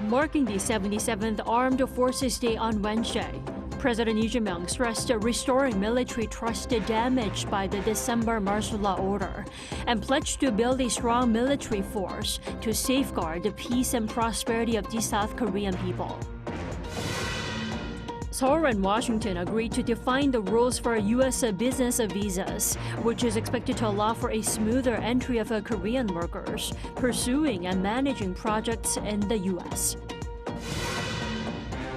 Marking the 77th Armed Forces Day on Wednesday, President Lee stressed restoring military trust damaged by the December martial law order and pledged to build a strong military force to safeguard the peace and prosperity of the South Korean people. Seoul and Washington agreed to define the rules for U.S. business visas, which is expected to allow for a smoother entry of Korean workers pursuing and managing projects in the U.S.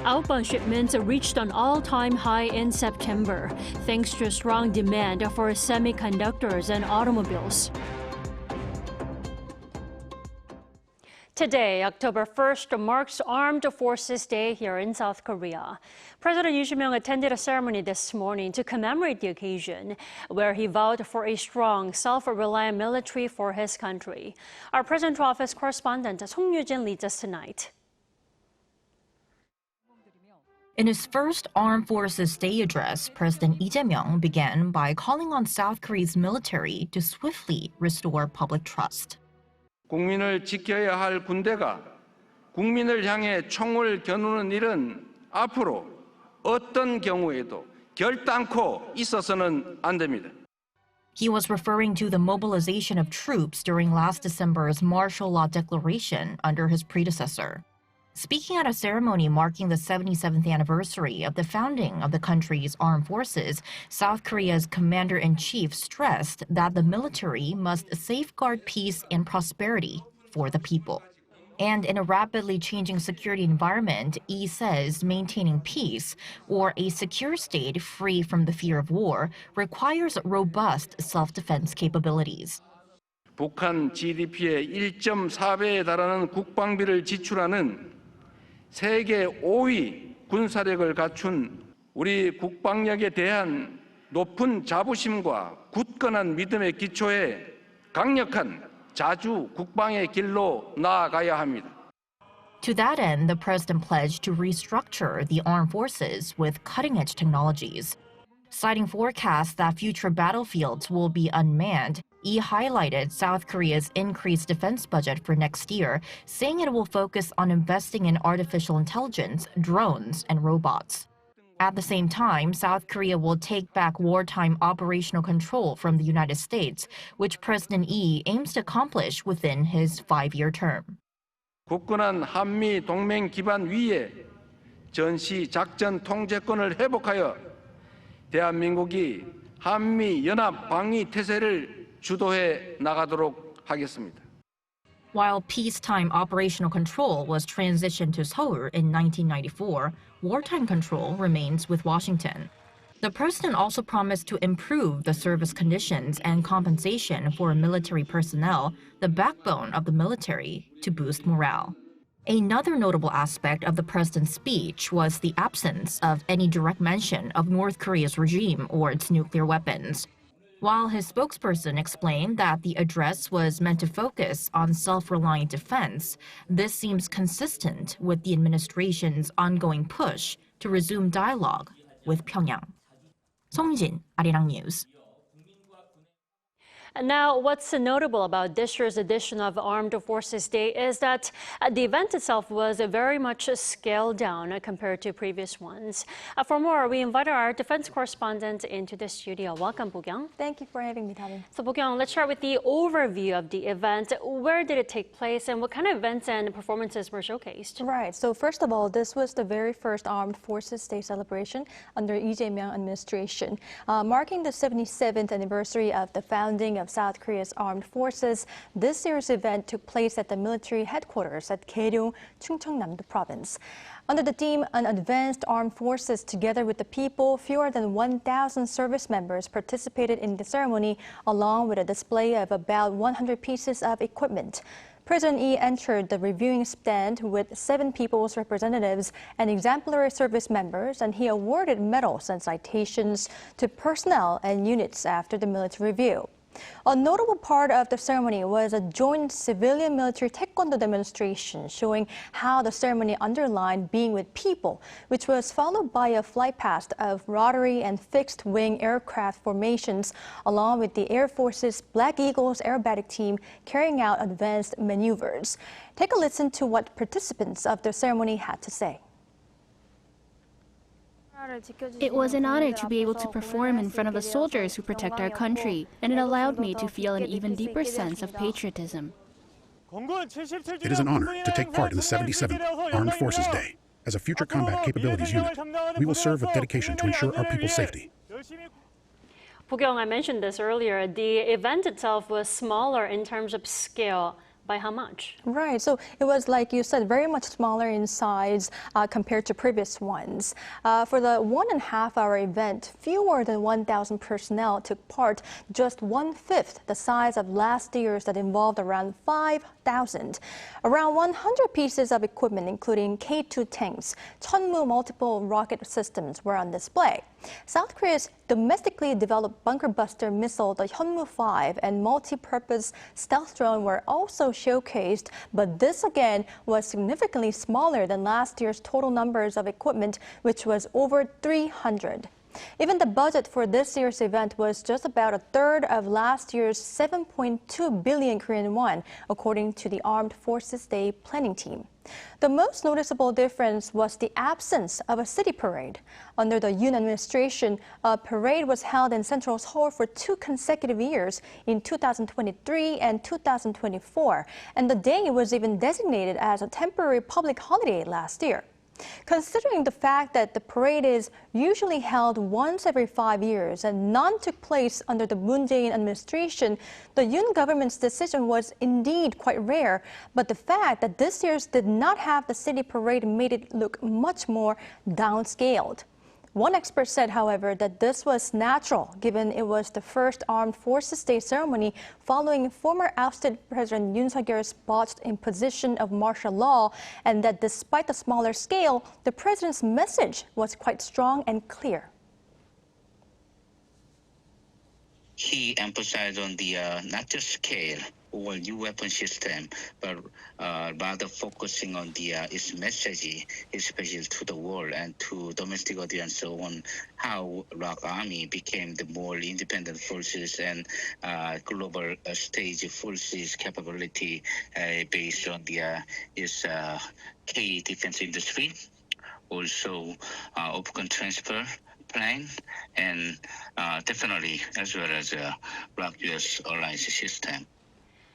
Outbound shipments reached an all-time high in September, thanks to strong demand for semiconductors and automobiles. Today, October 1st, marks Armed Forces Day here in South Korea. President Lee attended a ceremony this morning to commemorate the occasion, where he vowed for a strong, self-reliant military for his country. Our Presidential Office correspondent Song Yoo-jin leads us tonight. In his first Armed Forces Day address, President Lee Jae-myung began by calling on South Korea's military to swiftly restore public trust. 국민을 지켜야 할 군대가 국민을 향해 총을 겨누는 일은 앞으로 어떤 경우에도 결단코 있어서는 안 됩니다. He was referring to the mobilization of troops during last December's martial law declaration under his predecessor. Speaking at a ceremony marking the 77th anniversary of the founding of the country's armed forces, South Korea's commander-in-chief stressed that the military must safeguard peace and prosperity for the people. And in a rapidly changing security environment, Lee says maintaining peace, or a secure state free from the fear of war, requires robust self-defense capabilities. 북한 GDP의 1.4배에 달하는 국방비를 지출하는 세계 5위 군사력을 갖춘 우리 국방력에 대한 높은 자부심과 굳건한 믿음의 기초에 강력한 자주 국방의 길로 나아가야 합니다. To that end, the president pledged to restructure the armed forces with cutting-edge technologies. Citing forecasts that future battlefields will be unmanned, Lee highlighted South Korea's increased defense budget for next year, saying it will focus on investing in artificial intelligence, drones, and robots. At the same time, South Korea will take back wartime operational control from the United States, which President Lee aims to accomplish within his 5-year term. 굳건한 한미 동맹 기반 위에 전시 작전 통제권을 회복하여 대한민국이 한미 연합 방위 태세를 주도해 나가도록 하겠습니다. While peacetime operational control was transitioned to Seoul in 1994, wartime control remains with Washington. The president also promised to improve the service conditions and compensation for military personnel, the backbone of the military, to boost morale. Another notable aspect of the president's speech was the absence of any direct mention of North Korea's regime or its nuclear weapons. While his spokesperson explained that the address was meant to focus on self-reliant defense, this seems consistent with the administration's ongoing push to resume dialogue with Pyongyang. Song Jin, Arirang News. And now, what's notable about this year's edition of Armed Forces Day is that the event itself was very much scaled down compared to previous ones. For more, we invite our defense correspondent into the studio. Welcome, Bo-kyung. Thank you for having me, Tamin. So, Bo-kyung, let's start with the overview of the event. Where did it take place, and what kind of events and performances were showcased? Right. So, first of all, this was the very first Armed Forces Day celebration under Lee Jae-myung administration, marking the 77th anniversary of the founding of South Korea's armed forces. This year's event took place at the military headquarters at Gyeryongdae, Chungcheongnam province. Under the theme, An Advanced Armed Forces Together with the People, fewer than 1,000 service members participated in the ceremony, along with a display of about 100 pieces of equipment. President Lee entered the reviewing stand with 7 people's representatives and exemplary service members, and he awarded medals and citations to personnel and units after the military review. A notable part of the ceremony was a joint civilian-military taekwondo demonstration showing how the ceremony underlined being with people, which was followed by a flight past of rotary and fixed-wing aircraft formations, along with the Air Force's Black Eagles aerobatic team carrying out advanced maneuvers. Take a listen to what participants of the ceremony had to say. It was an honor to be able to perform in front of the soldiers who protect our country, and it allowed me to feel an even deeper sense of patriotism. It is an honor to take part in the 77th Armed Forces Day. As a future combat capabilities unit, we will serve with dedication to ensure our people's safety. Bo-kyung, I mentioned this earlier. The event itself was smaller in terms of scale. By how much? Right, so it was, like you said, very much smaller in size compared to previous ones. For the 1.5-hour event, fewer than 1,000 personnel took part, just 1/5 the size of last year's that involved around 5,000. Around 100 pieces of equipment, including K2 tanks, Chunmoo multiple rocket systems, were on display. South Korea's domestically developed bunker buster missile, the Hyunmoo-5, and multi-purpose stealth drone were also showcased, but this again was significantly smaller than last year's total numbers of equipment, which was over 300. Even the budget for this year's event was just about a third of last year's 7.2 billion Korean won, according to the Armed Forces Day planning team. The most noticeable difference was the absence of a city parade. Under the Yoon administration, a parade was held in central Seoul for 2 consecutive years in 2023 and 2024, and the day was even designated as a temporary public holiday last year. Considering the fact that the parade is usually held once every 5 years and none took place under the Moon Jae-in administration, the Yoon government's decision was indeed quite rare. But the fact that this year's did not have the city parade made it look much more downscaled. One expert said, however, that this was natural, given it was the first Armed Forces Day ceremony following former ousted President Yoon Suk-yeol's botched imposition of martial law, and that despite the smaller scale, the president's message was quite strong and clear. He emphasized on the not just scale or new weapon system, but rather focusing on the its message, especially to the world and to domestic audience, on how Rock Army became the more independent forces and global stage forces capability based on the its key defense industry, also open transfer plan, and definitely as well as Rock-U.S. alliance system.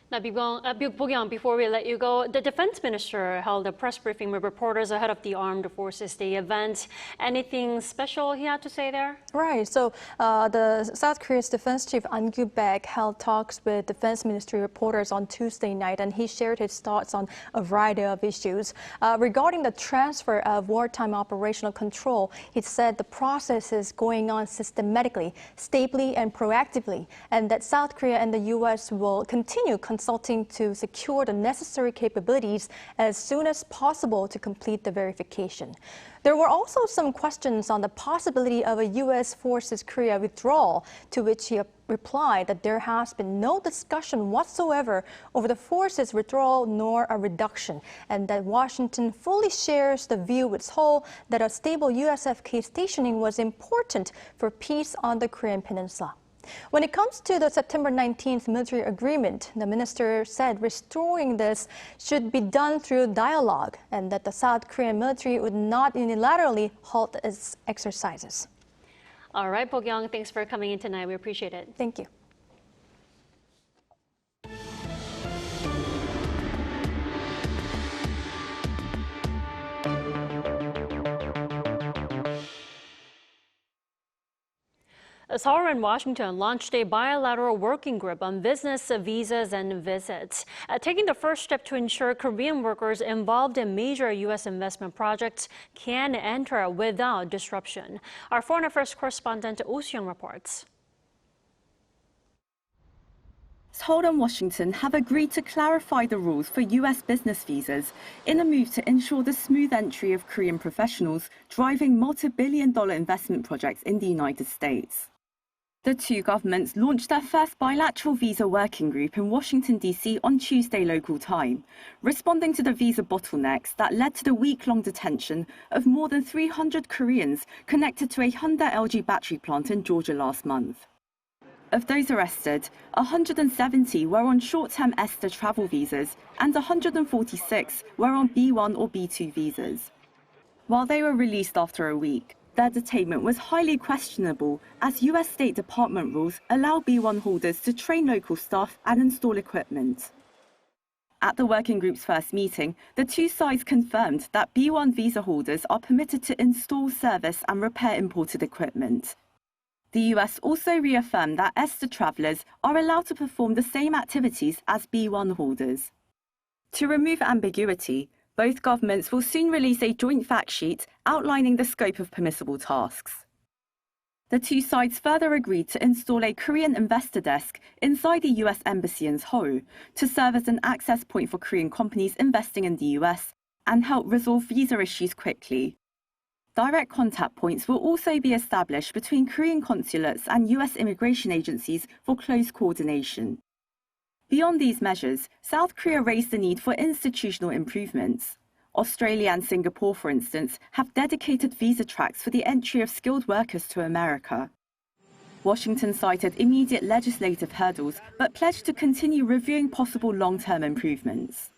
Now, Bo-kyung, before we let you go, the defense minister held a press briefing with reporters ahead of the Armed Forces Day event. Anything special he had to say there? Right. So the South Korea's defense chief An Kyu-baek held talks with defense ministry reporters on Tuesday night, and he shared his thoughts on a variety of issues. Regarding the transfer of wartime operational control, he said the process is going on systematically, stably, and proactively, and that South Korea and the U.S. will continue consulting to secure the necessary capabilities as soon as possible to complete the verification. There were also some questions on the possibility of a U.S. forces Korea withdrawal, to which he replied that there has been no discussion whatsoever over the forces withdrawal nor a reduction, and that Washington fully shares the view with Seoul that a stable USFK stationing was important for peace on the Korean Peninsula. When it comes to the September 19th military agreement, the minister said restoring this should be done through dialogue, and that the South Korean military would not unilaterally halt its exercises. All right, Bo-kyung, thanks for coming in tonight. We appreciate it. Thank you. Seoul and Washington launched a bilateral working group on business visas and visits, taking the first step to ensure Korean workers involved in major U.S. investment projects can enter without disruption. Our foreign affairs correspondent Oh Seung reports. Seoul and Washington have agreed to clarify the rules for U.S. business visas in a move to ensure the smooth entry of Korean professionals driving multi-billion-dollar investment projects in the United States. The two governments launched their first bilateral visa working group in Washington, D.C. on Tuesday local time, responding to the visa bottlenecks that led to the week-long detention of more than 300 Koreans connected to a Hyundai LG battery plant in Georgia last month. Of those arrested, 170 were on short-term ESTA travel visas and 146 were on B1 or B2 visas. While they were released after a week, their detainment was highly questionable as US State Department rules allow B1 holders to train local staff and install equipment. At the working group's first meeting, the two sides confirmed that B1 visa holders are permitted to install, service and repair imported equipment. The US also reaffirmed that ESTA travellers are allowed to perform the same activities as B1 holders. To remove ambiguity, both governments will soon release a joint fact sheet outlining the scope of permissible tasks. The two sides further agreed to install a Korean investor desk inside the US Embassy in Seoul to serve as an access point for Korean companies investing in the US and help resolve visa issues quickly. Direct contact points will also be established between Korean consulates and US immigration agencies for close coordination. Beyond these measures, South Korea raised the need for institutional improvements. Australia and Singapore, for instance, have dedicated visa tracks for the entry of skilled workers to America. Washington cited immediate legislative hurdles, but pledged to continue reviewing possible long-term improvements.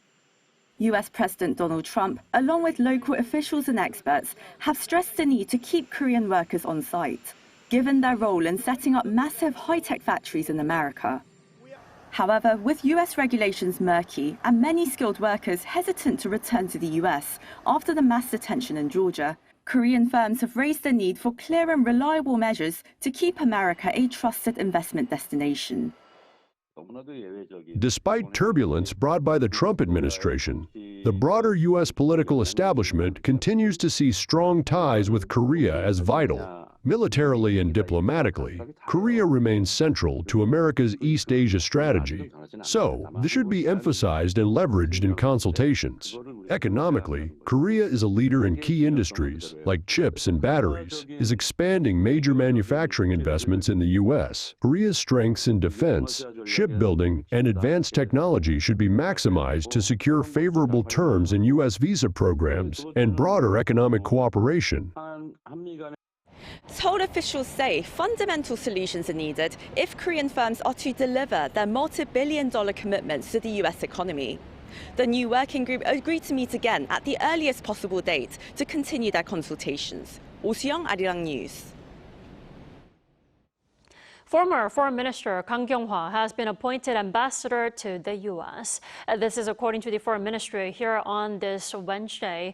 US President Donald Trump, along with local officials and experts, have stressed the need to keep Korean workers on site, given their role in setting up massive high-tech factories in America. However, with US regulations murky and many skilled workers hesitant to return to the US after the mass detention in Georgia, Korean firms have raised the need for clear and reliable measures to keep America a trusted investment destination. Despite turbulence brought by the Trump administration, the broader U.S. political establishment continues to see strong ties with Korea as vital. Militarily and diplomatically, Korea remains central to America's East Asia strategy, so this should be emphasized and leveraged in consultations. Economically, Korea is a leader in key industries, like chips and batteries, is expanding major manufacturing investments in the U.S. Korea's strengths in defense, shipbuilding, and advanced technology should be maximized to secure favorable terms in U.S. visa programs and broader economic cooperation. Seoul officials say fundamental solutions are needed if Korean firms are to deliver their multi-billion-dollar commitments to the US economy. The new working group agreed to meet again at the earliest possible date to continue their consultations. Seoul, Arirang News. Former Foreign Minister Kang Kyung-hwa has been appointed ambassador to the U.S. This is according to the Foreign Ministry here on this Wednesday.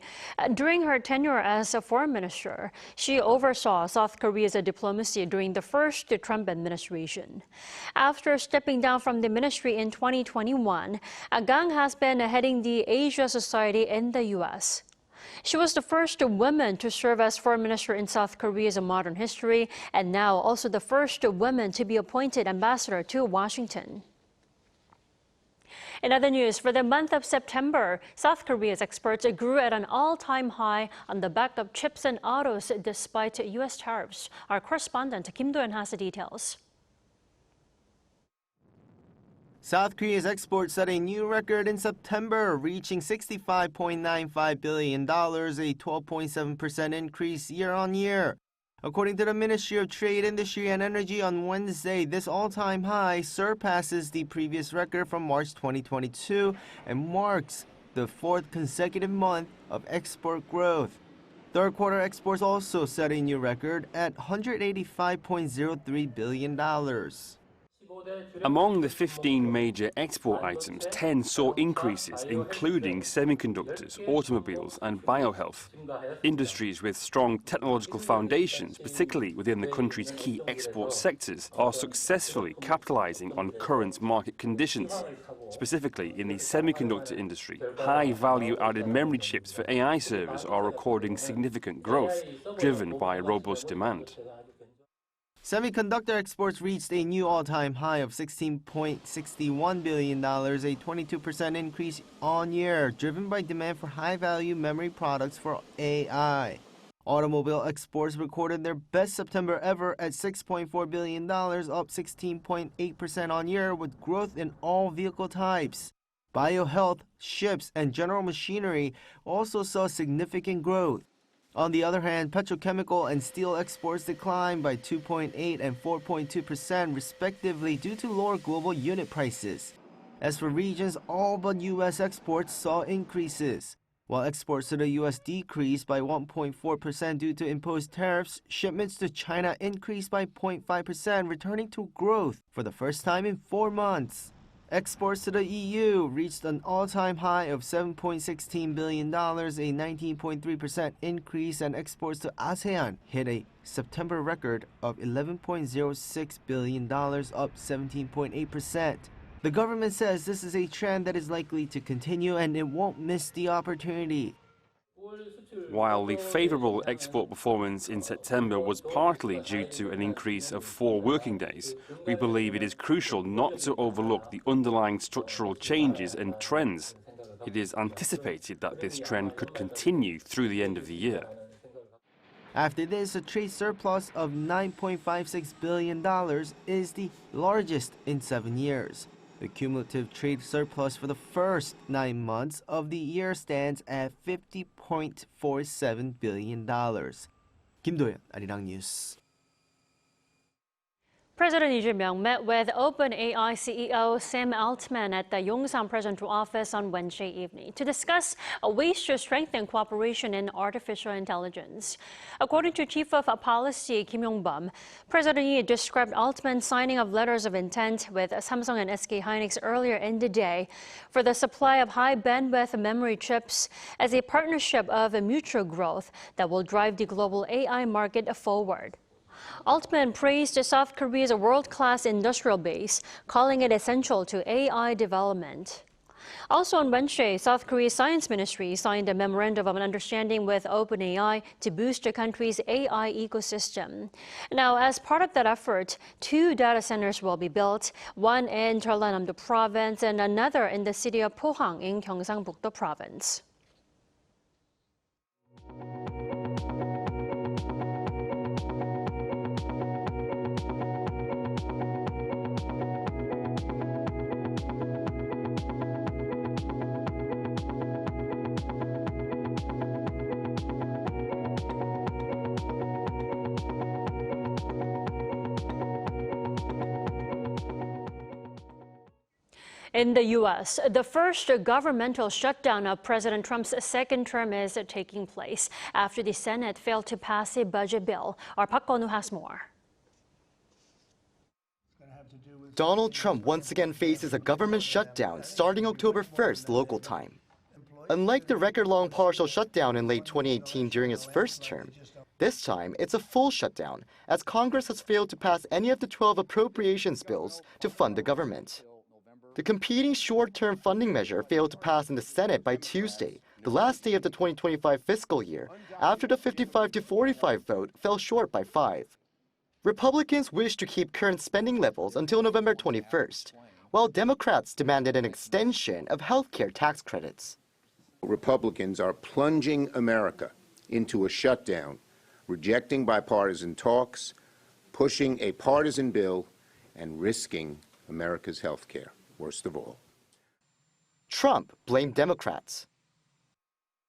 During her tenure as a foreign minister, she oversaw South Korea's diplomacy during the first Trump administration. After stepping down from the ministry in 2021, Kang has been heading the Asia Society in the U.S. She was the first woman to serve as foreign minister in South Korea's modern history, and now also the first woman to be appointed ambassador to Washington. In other news, for the month of September, South Korea's exports grew at an all-time high on the back of chips and autos despite U.S. tariffs. Our correspondent Kim Do-yeon has the details. South Korea's exports set a new record in September, reaching $65.95 billion, a 12.7% increase year-on-year. According to the Ministry of Trade, Industry and Energy on Wednesday, this all-time high surpasses the previous record from March 2022 and marks the fourth consecutive month of export growth. Third quarter exports also set a new record at $185.03 billion. Among the 15 major export items, 10 saw increases, including semiconductors, automobiles, and biohealth. Industries with strong technological foundations, particularly within the country's key export sectors, are successfully capitalizing on current market conditions. Specifically, in the semiconductor industry, high-value added memory chips for AI servers are recording significant growth, driven by robust demand. Semiconductor exports reached a new all-time high of $16.61 billion, a 22% increase on year, driven by demand for high-value memory products for AI. Automobile exports recorded their best September ever at $6.4 billion, up 16.8% on year, with growth in all vehicle types. Biohealth, ships, and general machinery also saw significant growth. On the other hand, petrochemical and steel exports declined by 2.8% and 4.2% respectively due to lower global unit prices. As for regions, all but U.S. exports saw increases. While exports to the U.S. decreased by 1.4% due to imposed tariffs, shipments to China increased by 0.5%, returning to growth for the first time in 4 months. Exports to the EU reached an all-time high of $7.16 billion, a 19.3% increase, and exports to ASEAN hit a September record of $11.06 billion, up 17.8%. The government says this is a trend that is likely to continue and it won't miss the opportunity. While the favourable export performance in September was partly due to an increase of 4 working days, we believe it is crucial not to overlook the underlying structural changes and trends. It is anticipated that this trend could continue through the end of the year. After this, a trade surplus of $9.56 billion is the largest in 7 years. The cumulative trade surplus for the first 9 months of the year stands at $50.47 billion. Kim Do-yeon, Arirang News. President Lee Jae-myung met with OpenAI CEO Sam Altman at the Yongsan Presidential Office on Wednesday evening to discuss ways to strengthen cooperation in artificial intelligence. According to Chief of Policy Kim Yong-bum, President Lee described Altman's signing of letters of intent with Samsung and SK Hynix earlier in the day for the supply of high-bandwidth memory chips as a partnership of mutual growth that will drive the global AI market forward. Altman praised South Korea's world-class industrial base, calling it essential to AI development. Also on Wednesday, South Korea's Science Ministry signed a memorandum of understanding with OpenAI to boost the country's AI ecosystem. Now, as part of that effort, 2 data centers will be built, one in Jeollanam-do province and another in the city of Pohang in Gyeongsangbuk-do province. In the U.S., the first governmental shutdown of President Trump's second term is taking place after the Senate failed to pass a budget bill. Our Park Kwon-woo has more. Donald Trump once again faces a government shutdown starting October 1st local time. Unlike the record-long partial shutdown in late 2018 during his first term, this time it's a full shutdown as Congress has failed to pass any of the 12 appropriations bills to fund the government. The competing short-term funding measure failed to pass in the Senate by Tuesday, the last day of the 2025 fiscal year, after the 55-45 vote fell short by 5. Republicans wish to keep current spending levels until November 21st, while Democrats demanded an extension of healthcare tax credits. Republicans are plunging America into a shutdown, rejecting bipartisan talks, pushing a partisan bill, and risking America's health care, worst of all. Trump blamed Democrats.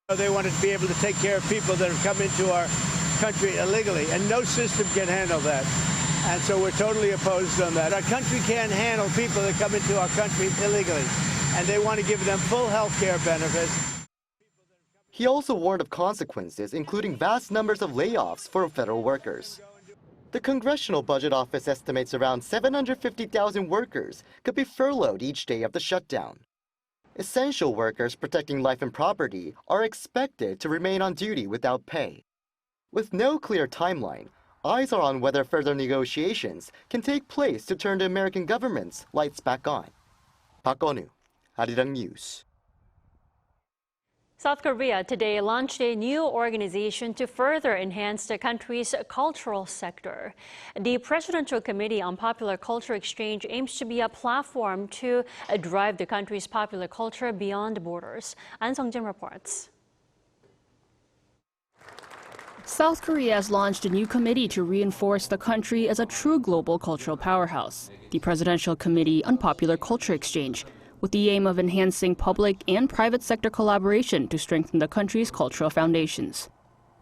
They wanted to be able to take care of people that have come into our country illegally, and no system can handle that. And so we're totally opposed on that. Our country can't handle people that come into our country illegally, and they want to give them full health care benefits. He also warned of consequences, including vast numbers of layoffs for federal workers. The Congressional Budget Office estimates around 750,000 workers could be furloughed each day of the shutdown. Essential workers protecting life and property are expected to remain on duty without pay. With no clear timeline, eyes are on whether further negotiations can take place to turn the American government's lights back on. Park Kwon-woo, Arirang News. South Korea today launched a new organization to further enhance the country's cultural sector. The Presidential Committee on Popular Culture Exchange aims to be a platform to drive the country's popular culture beyond borders. An Sung-jin reports. South Korea has launched a new committee to reinforce the country as a true global cultural powerhouse, the Presidential Committee on Popular Culture Exchange, with the aim of enhancing public and private sector collaboration to strengthen the country's cultural foundations.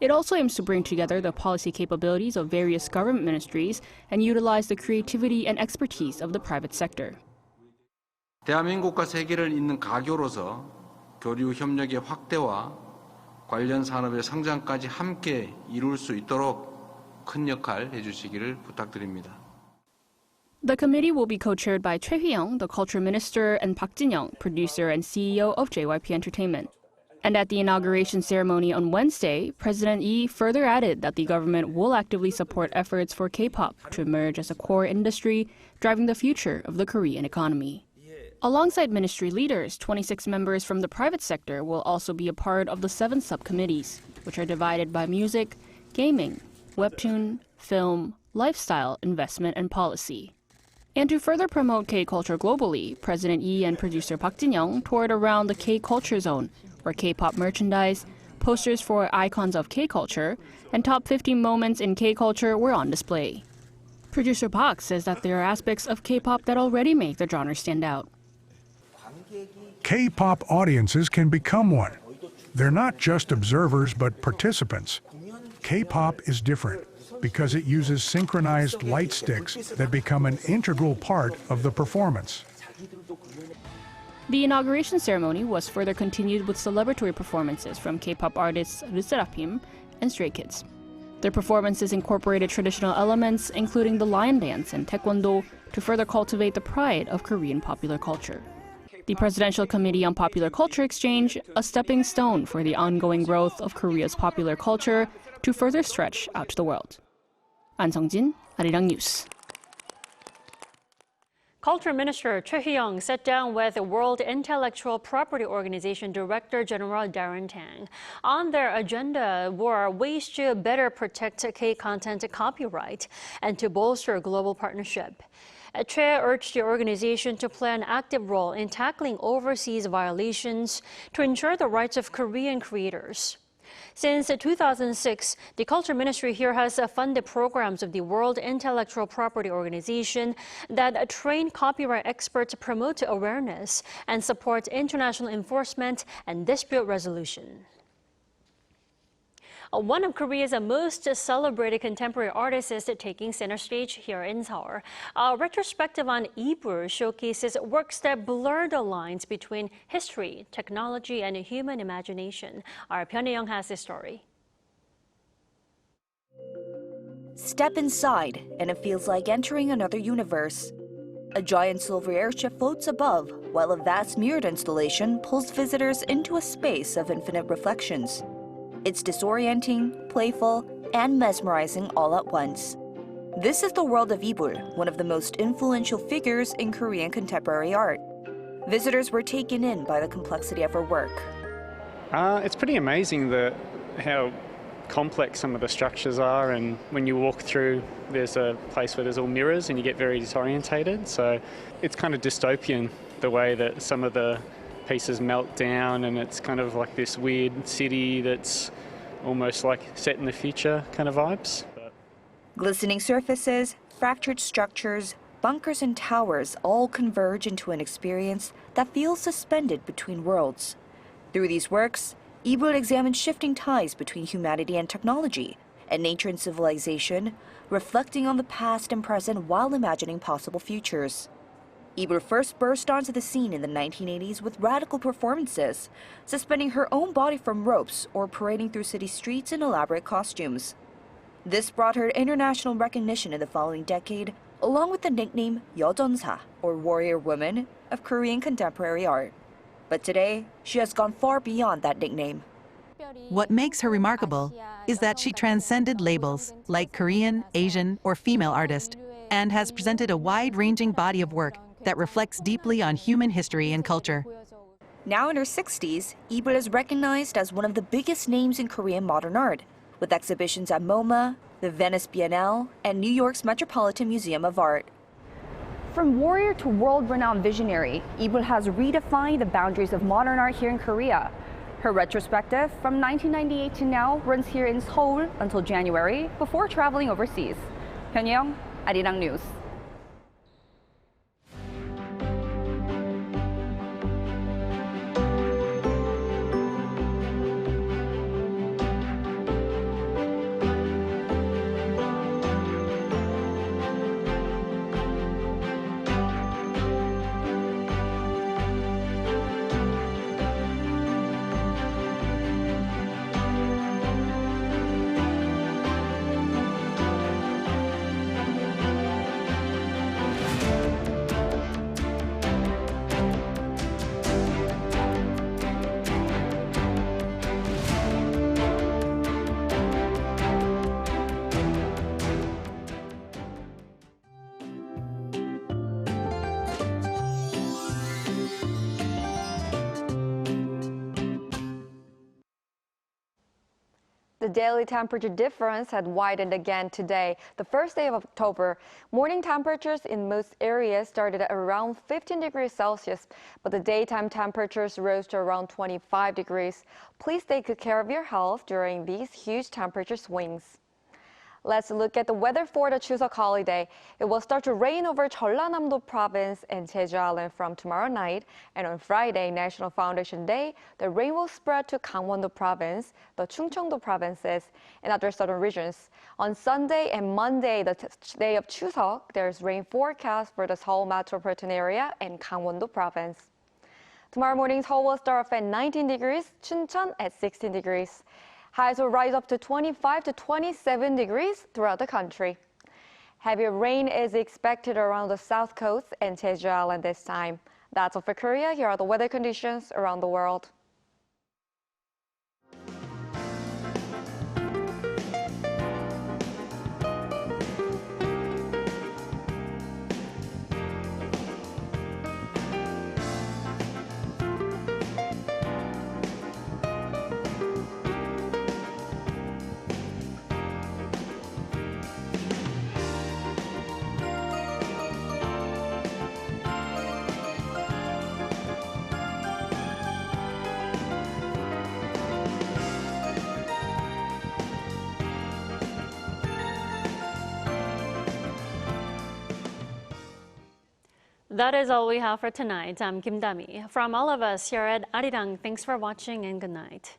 It also aims to bring together the policy capabilities of various government ministries and utilize the creativity and expertise of the private sector. 대한민국과 세계를 잇는 가교로서 교류 협력의 확대와 관련 산업의 성장까지 함께 이룰 수 있도록 큰 역할 해주시기를 부탁드립니다. The committee will be co-chaired by Choi Hee-young, the culture minister, and Park Jin-young, producer and CEO of JYP Entertainment. And at the inauguration ceremony on Wednesday, President Lee further added that the government will actively support efforts for K-pop to emerge as a core industry, driving the future of the Korean economy. Alongside ministry leaders, 26 members from the private sector will also be a part of the 7 subcommittees, which are divided by music, gaming, webtoon, film, lifestyle, investment, and policy. And to further promote K-culture globally, President Lee and producer Park Jin-young toured around the K-culture zone, where K-pop merchandise, posters for icons of K-culture, and top 15 moments in K-culture were on display. Producer Park says that there are aspects of K-pop that already make the genre stand out. K-pop audiences can become one. They're not just observers, but participants. K-pop is different because it uses synchronized light sticks that become an integral part of the performance. The inauguration ceremony was further continued with celebratory performances from K-pop artists LE SSERAFIM and Stray Kids. Their performances incorporated traditional elements, including the lion dance and taekwondo, to further cultivate the pride of Korean popular culture. The Presidential Committee on Popular Culture Exchange, a stepping stone for the ongoing growth of Korea's popular culture to further stretch out to the world. An Sung-jin, Arirang News. Culture Minister Choi Hee-young sat down with World Intellectual Property Organization Director General Darren Tang. On their agenda were ways to better protect K-content copyright and to bolster global partnership. Choi urged the organization to play an active role in tackling overseas violations to ensure the rights of Korean creators. Since 2006, the Culture Ministry here has funded programs of the World Intellectual Property Organization that train copyright experts to promote awareness and support international enforcement and dispute resolution. One of Korea's most celebrated contemporary artists is taking center stage here in Seoul. A retrospective on Lee Bul showcases works that blur the lines between history, technology, and human imagination. Our Pyongyang Young has this story. Step inside, and it feels like entering another universe. A giant silver airship floats above, while a vast mirrored installation pulls visitors into a space of infinite reflections. It's disorienting, playful, and mesmerizing all at once. This is the world of Lee Bul, one of the most influential figures in Korean contemporary art. Visitors were taken in by the complexity of her work. It's pretty amazing how complex some of the structures are, and when you walk through, there's a place where there's all mirrors and you get very disorientated. So it's kind of dystopian, the way that some of the pieces melt down, and it's kind of like this weird city that's almost like set in the future kind of vibes. Glistening surfaces, fractured structures, bunkers and towers all converge into an experience that feels suspended between worlds. Through these works, Lee Bul examines shifting ties between humanity and technology, and nature and civilization, reflecting on the past and present while imagining possible futures. Lee Bul first burst onto the scene in the 1980s with radical performances, suspending her own body from ropes or parading through city streets in elaborate costumes. This brought her international recognition in the following decade, along with the nickname 여전사, or warrior woman, of Korean contemporary art. But today, she has gone far beyond that nickname. What makes her remarkable is that she transcended labels like Korean, Asian, or female artist, and has presented a wide-ranging body of work that reflects deeply on human history and culture. Now in her 60s, Lee Bul is recognized as one of the biggest names in Korean modern art, with exhibitions at MoMA, the Venice Biennale, and New York's Metropolitan Museum of Art. From warrior to world-renowned visionary, Lee Bul has redefined the boundaries of modern art here in Korea. Her retrospective from 1998 to now runs here in Seoul until January before traveling overseas. Hyunyoung, Arirang News. The daily temperature difference had widened again today, the first day of October. Morning temperatures in most areas started at around 15 degrees Celsius, but the daytime temperatures rose to around 25 degrees. Please take good care of your health during these huge temperature swings. Let's look at the weather for the Chuseok holiday. It will start to rain over Jeollanam-do province and Jeju Island from tomorrow night. And on Friday, National Foundation Day, the rain will spread to Gangwon-do province, the Chungcheong-do provinces, and other southern regions. On Sunday and Monday, the day of Chuseok, there's rain forecast for the Seoul metropolitan area and Gangwon-do province. Tomorrow morning, Seoul will start off at 19 degrees, Chuncheon at 16 degrees. Highs will rise up to 25 to 27 degrees throughout the country. Heavier rain is expected around the south coast and Jeju Island this time. That's all for Korea. Here are the weather conditions around the world. That is all we have for tonight. I'm Kim Dami. From all of us here at Arirang, thanks for watching and good night.